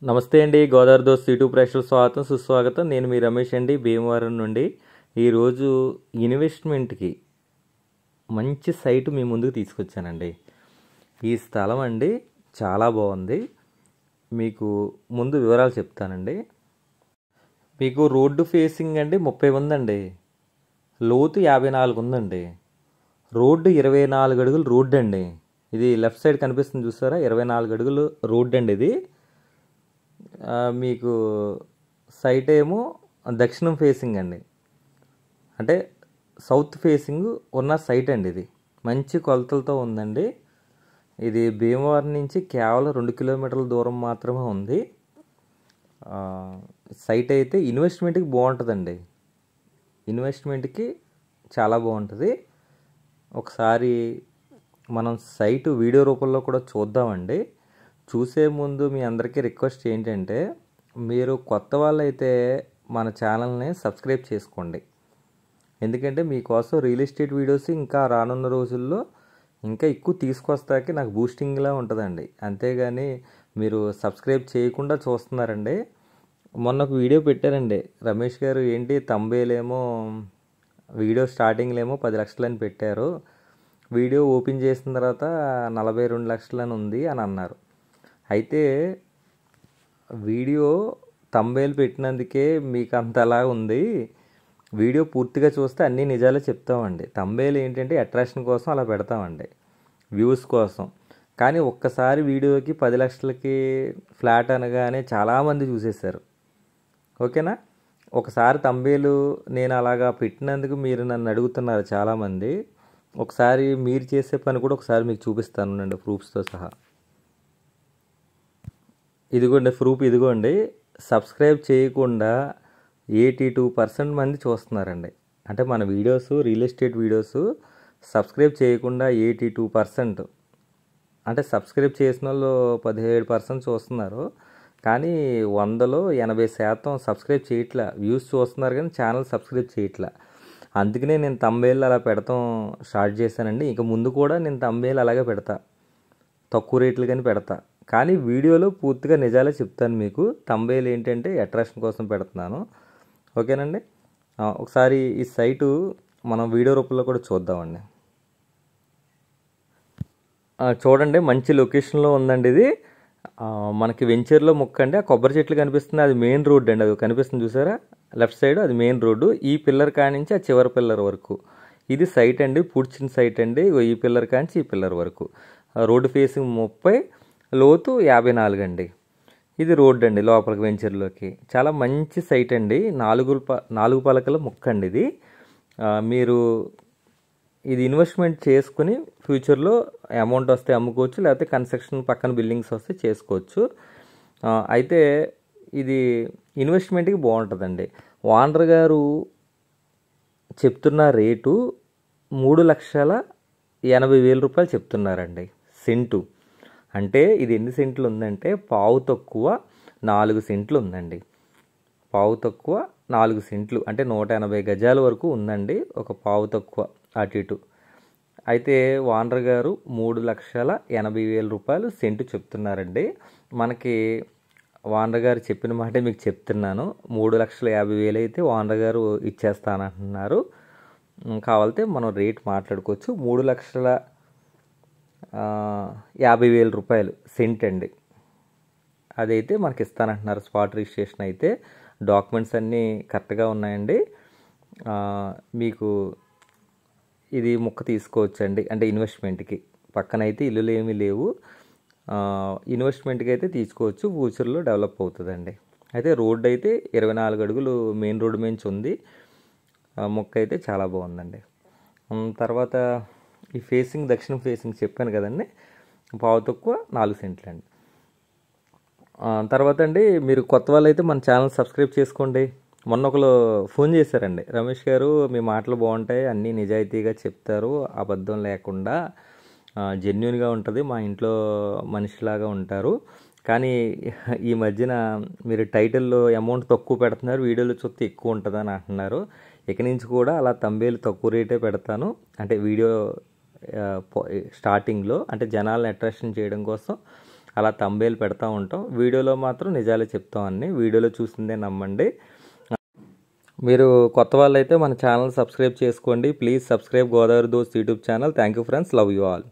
నమస్తే అండి. గోదావరి దోస్త్ యూట్యూబ్ ప్రేక్షకులకు స్వాగతం సుస్వాగతం. నేను మీ రమేష్ అండి, భీమవరం నుండి. ఈరోజు ఇన్వెస్ట్మెంట్కి మంచి సైటు మీ ముందుకు తీసుకొచ్చానండి. ఈ స్థలం అండి చాలా బాగుంది. మీకు ముందు వివరాలు చెప్తానండి. మీకు రోడ్డు ఫేసింగ్ అండి 30 ఉందండి. లోతు 54 ఉందండి. రోడ్డు 24 అడుగులు రోడ్డు అండి. ఇది లెఫ్ట్ సైడ్ కనిపిస్తుంది చూసారా, 24 అడుగులు రోడ్డు అండి ఇది. మీకు సైట్ ఏమో దక్షిణం ఫేసింగ్ అండి, అంటే సౌత్ ఫేసింగ్ ఉన్న సైట్ అండి. ఇది మంచి కొలతలతో ఉందండి. ఇది భీమవరం నుంచి కేవలం 2 కిలోమీటర్ల దూరం మాత్రమే ఉంది. సైట్ అయితే ఇన్వెస్ట్మెంట్కి బాగుంటుందండి. ఇన్వెస్ట్మెంట్కి చాలా బాగుంటుంది. ఒకసారి మనం సైటు వీడియో రూపంలో కూడా చూద్దామండి. చూసే ముందు మీ అందరికీ రిక్వెస్ట్ ఏంటంటే, మీరు కొత్త వాళ్ళైతే మన ఛానల్ని సబ్స్క్రైబ్ చేసుకోండి. ఎందుకంటే మీకోసం రియల్ ఎస్టేట్ వీడియోస్ ఇంకా రానున్న రోజుల్లో ఇంకా ఎక్కువ తీసుకొస్తాకి నాకు బూస్టింగ్లా ఉంటుందండి. అంతేగాని మీరు సబ్స్క్రైబ్ చేయకుండా చూస్తున్నారండి. మొన్న ఒక వీడియో పెట్టారండి రమేష్ గారు, ఏంటి తంబేలేమో వీడియో స్టార్టింగ్లో 10 లక్షలని పెట్టారు, వీడియో ఓపెన్ చేసిన తర్వాత 42 లక్షలని ఉంది అని అన్నారు. అయితే వీడియో తంబేలు పెట్టినందుకే మీకు అంతలా ఉంది. వీడియో పూర్తిగా చూస్తే అన్నీ నిజాలే చెప్తామండి. తంబేలు ఏంటంటే అట్రాక్షన్ కోసం అలా పెడతామండి, వ్యూస్ కోసం. కానీ ఒక్కసారి వీడియోకి 10 లక్షలకి ఫ్లాట్ అనగానే చాలామంది చూసేశారు. ఓకేనా? ఒకసారి తంబేలు నేను అలాగా పెట్టినందుకు మీరు నన్ను అడుగుతున్నారు చాలామంది. ఒకసారి మీరు చేసే పని కూడా ఒకసారి మీకు చూపిస్తాను అండి, ప్రూఫ్స్తో సహా. ఇదిగోండి ప్రూఫ్, ఇదిగోండి. సబ్స్క్రైబ్ చేయకుండా 82% మంది చూస్తున్నారండి. అంటే మన videos, real estate videos subscribe చేయకుండా 82%, అంటే సబ్స్క్రైబ్ చేసిన వాళ్ళు 17% చూస్తున్నారు. కానీ 100లో 80% సబ్స్క్రైబ్ చేయట్లా. వ్యూస్ చూస్తున్నారు కానీ ఛానల్ సబ్స్క్రైబ్ చేయట్లా. అందుకనే నేను తంబేలు అలా పెడతాం స్టార్ట్ చేశానండి. ఇక ముందు కూడా నేను తంబేలు అలాగే పెడతా, తక్కువ రేట్లు కానీ పెడతా. కానీ వీడియోలో పూర్తిగా నిజాలే చెప్తాను మీకు. తంబేలు ఏంటంటే అట్రాక్షన్ కోసం పెడుతున్నాను. ఓకేనండి? ఒకసారి ఈ సైటు మనం వీడియో రూపంలో కూడా చూద్దామండి. చూడండి, మంచి లొకేషన్లో ఉందండి ఇది. మనకి వెంచర్లో ముక్క అండి. ఆ కొబ్బరి చెట్లు కనిపిస్తుంది, అది మెయిన్ రోడ్ అండి. అది కనిపిస్తుంది చూసారా లెఫ్ట్ సైడ్, అది మెయిన్ రోడ్డు. ఈ పిల్లర్ కానించి ఆ చివరి పిల్లర్ వరకు ఇది సైట్ అండి, పూడ్చిన సైట్ అండి. ఈ పిల్లర్ కానించి ఈ పిల్లర్ వరకు రోడ్డు ఫేసింగ్ 30, లోతు 54 అండి. ఇది రోడ్ అండి లోపలికి వెంచర్లోకి. చాలా మంచి సైట్ అండి. 4 పలకల ముక్క అండి ఇది. మీరు ఇది ఇన్వెస్ట్మెంట్ చేసుకుని ఫ్యూచర్లో అమౌంట్ వస్తే అమ్ముకోవచ్చు, లేకపోతే కన్స్ట్రక్షన్ పక్కన బిల్డింగ్స్ వస్తే చేసుకోవచ్చు. అయితే ఇది ఇన్వెస్ట్మెంట్కి బాగుంటుందండి. ఓనర్ గారు చెప్తున్న రేటు 3,80,000 రూపాయలు చెప్తున్నారండి సెంటు. అంటే ఇది ఎన్ని సెంట్లు ఉందంటే పావు తక్కువ 4 సెంట్లు ఉందండి. పావు తక్కువ 4 సెంట్లు అంటే 180 గజాల వరకు ఉందండి. ఒక పావు తక్కువ అటు ఇటు. అయితే ఓనర్ గారు 3,80,000 రూపాయలు సెంటు చెప్తున్నారండి. మనకి ఓనర్ గారు చెప్పిన మాటే మీకు చెప్తున్నాను. 3,50,000 అయితే ఓనర్ గారు ఇచ్చేస్తానంటున్నారు. కావాలంటే మనం రేట్ మాట్లాడుకోవచ్చు. 3,50,000 రూపాయలు సెంట్ అండి. అదైతే మనకి ఇస్తానంటున్నారు. స్పాట్ రిజిస్ట్రేషన్ అయితే డాక్యుమెంట్స్ అన్నీ కరెక్ట్గా ఉన్నాయండి. మీకు ఇది ముక్క తీసుకోవచ్చండి, అంటే ఇన్వెస్ట్మెంట్కి. పక్కన అయితే ఇల్లులు ఏమీ లేవు. ఇన్వెస్ట్మెంట్కి అయితే తీసుకోవచ్చు, ఫ్యూచర్లో డెవలప్ అవుతుందండి. అయితే రోడ్డు అయితే 24 అడుగులు మెయిన్ రోడ్డు నుంచి ఉంది. ముక్క అయితే చాలా బాగుందండి. తర్వాత ఈ ఫేసింగ్ దక్షిణ ఫేసింగ్ చెప్పాను కదండి, పావు తక్కువ 4 సెంట్లు అండి. తర్వాత అండి, మీరు కొత్త వాళ్ళు అయితే మన ఛానల్ సబ్స్క్రైబ్ చేసుకోండి. మొన్న ఒకరు ఫోన్ చేశారండి, రమేష్ గారు మీ మాటలు బాగుంటాయి, అన్నీ నిజాయితీగా చెప్తారు, అబద్ధం లేకుండా జెన్యున్గా ఉంటుంది, మా ఇంట్లో మనిషిలాగా ఉంటారు. కానీ ఈ మధ్యన మీరు టైటిల్లో అమౌంట్ తక్కువ పెడుతున్నారు, వీడియోలో చూస్తే ఎక్కువ ఉంటుందని అంటున్నారు. ఇక నుంచి కూడా అలా తంబేలు తక్కువ రేటే పెడతాను. అంటే వీడియో స్టార్టింగ్లో, అంటే జనాలను అట్రాక్షన్ చేయడం కోసం అలా తంబేలు పెడతా ఉంటాం. వీడియోలో మాత్రం నిజాలే చెప్తాం అన్నీ. వీడియోలో చూసిందే నమ్మండి. మీరు కొత్త వాళ్ళైతే మన ఛానల్ సబ్స్క్రైబ్ చేసుకోండి. ప్లీజ్ సబ్స్క్రైబ్ గోదావరి దోస్త్ YouTube channel. Thank you friends. Love you all.